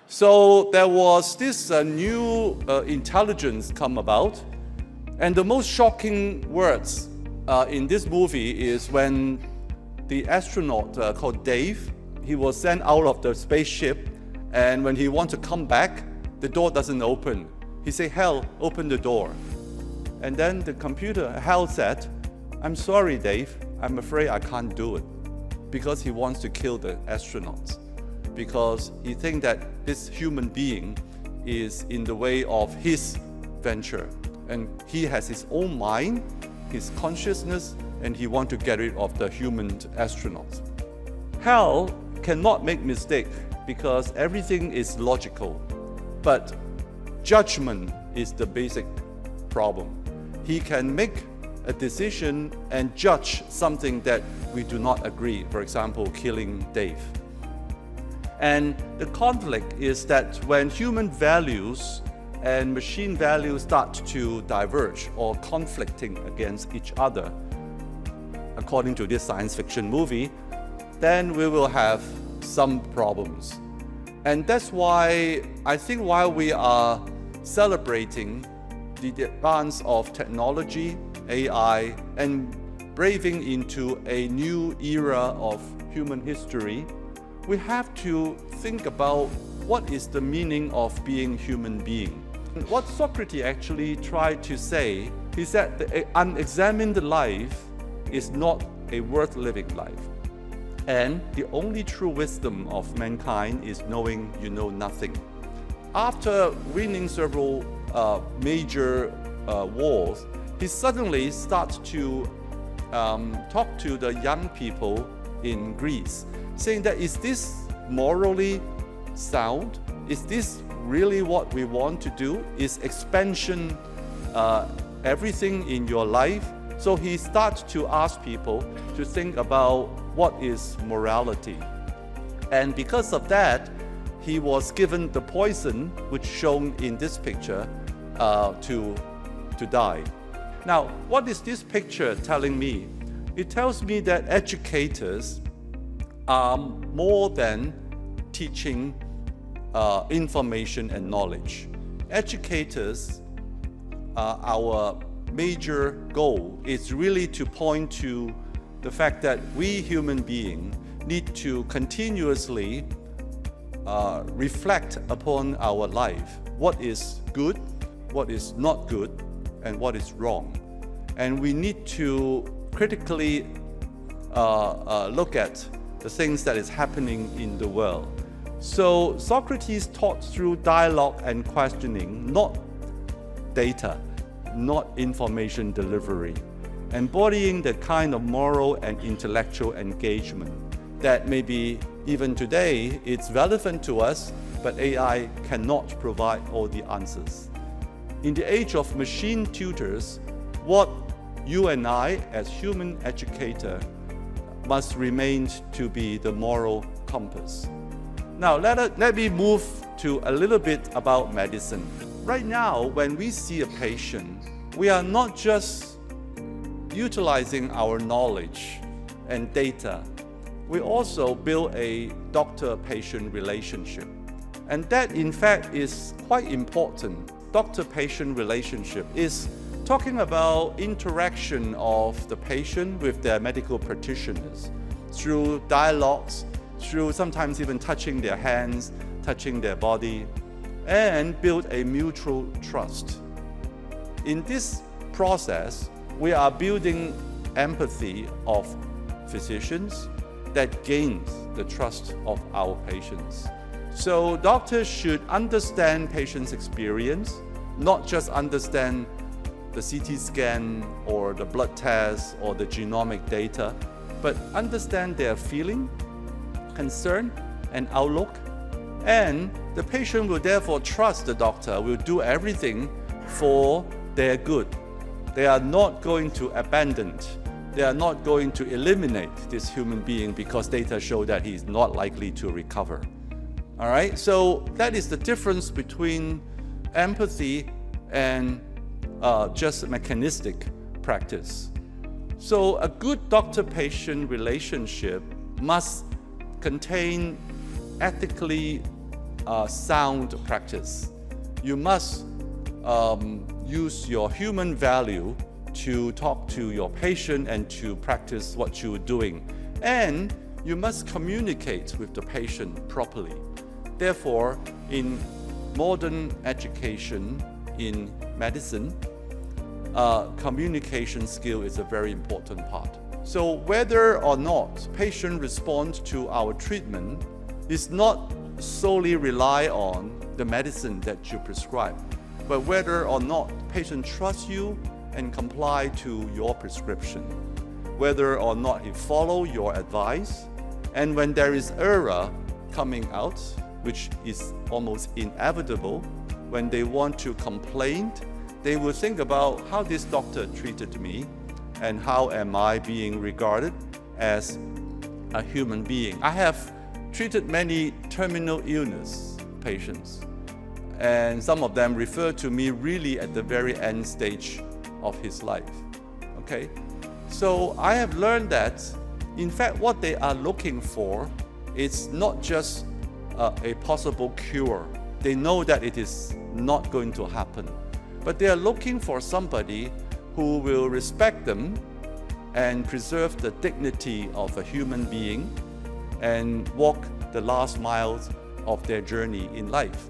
So there was this new intelligence come about, and the most shocking words in this movie is when the astronaut called Dave, he was sent out of the spaceship, and when he wants to come back, the door doesn't open. He said, "Hell, open the door." And then the computer, Hal, said, "I'm sorry, Dave, I'm afraid I can't do it," because he wants to kill the astronauts, because he thinks that this human being is in the way of his venture. And he has his own mind, his consciousness, and he wants to get rid of the human astronauts. Hal cannot make mistake because everything is logical, but judgment is the basic problem. He can make a decision and judge something that we do not agree, for example, killing Dave. And the conflict is that when human values and machine values start to diverge or conflicting against each other, according to this science fiction movie, then we will have some problems. And that's why I think while we are celebrating the advance of technology, AI, and braving into a new era of human history, we have to think about what is the meaning of being human being. What Socrates actually tried to say is that the unexamined life is not a worth living life. And the only true wisdom of mankind is knowing you know nothing. After winning several major wars, he suddenly starts to talk to the young people in Greece, saying that, is this morally sound? Is this really what we want to do? Is expansion everything in your life? So he starts to ask people to think about what is morality. And because of that, he was given the poison, which shown in this picture, to die. Now, what is this picture telling me? It tells me that educators are more than teaching information and knowledge. Educators, our major goal is really to point to the fact that we human beings need to continuously reflect upon our life. What is good, what is not good, and what is wrong. And we need to critically look at the things that is happening in the world. So Socrates taught through dialogue and questioning, not data, not information delivery, embodying the kind of moral and intellectual engagement that maybe even today it's relevant to us, but AI cannot provide all the answers. In the age of machine tutors, what you and I as human educator must remain to be the moral compass. Now let me move to a little bit about medicine. Right now, when we see a patient, we are not just utilizing our knowledge and data. We also build a doctor-patient relationship. And that, in fact, is quite important. Doctor-patient relationship is talking about interaction of the patient with their medical practitioners through dialogues, through sometimes even touching their hands, touching their body, and build a mutual trust. In this process, we are building empathy of physicians that gains the trust of our patients. So doctors should understand patients' experience, not just understand the CT scan or the blood test or the genomic data, but understand their feeling, concern, and outlook. And the patient will therefore trust the doctor will do everything for their good. They are not going to abandon, they are not going to eliminate this human being because data show that he is not likely to recover. All right, so that is the difference between empathy and just mechanistic practice. So a good doctor-patient relationship must contain ethically sound practice. You must use your human value to talk to your patient and to practice what you're doing. And you must communicate with the patient properly. Therefore, in modern education, in medicine, communication skill is a very important part. So whether or not patient responds to our treatment is not solely rely on the medicine that you prescribe, but whether or not patient trusts you and comply to your prescription, whether or not he follow your advice, and when there is error coming out, which is almost inevitable, when they want to complain, they will think about how this doctor treated me and how am I being regarded as a human being. I have treated many terminal illness patients, and some of them refer to me really at the very end stage of his life. Okay? So I have learned that, in fact, what they are looking for is not just a possible cure. They know that it is not going to happen. But they are looking for somebody who will respect them and preserve the dignity of a human being and walk the last miles of their journey in life.